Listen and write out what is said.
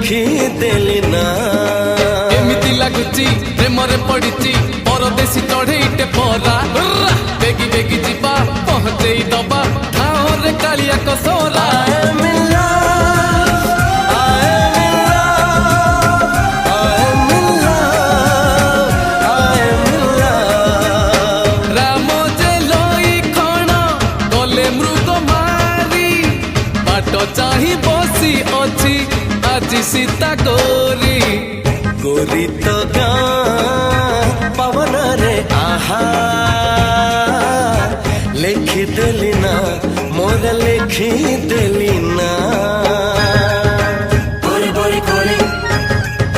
ଦେଖିଦେଲି ନା ଏମିତି ଲାଗୁଛି ପ୍ରେମରେ ପଡ଼ିଛି ପରଦେଶୀ ଚଢ଼େଇଟେ ପରା ବେଗି ବେଗି ଯିବା ପହଞ୍ଚେଇ ଦବା ଠାଉରେ କାଳିଆ କସରା ରାମ ଯେ ଲଇ ଖଣ ଗଲେ ମୃଗ ମାରି ବାଟ ଚାହିଁ ବସି ଅଛି ଆଜି ସୀତା ଗୋରୀ ଗୋରୀ ତ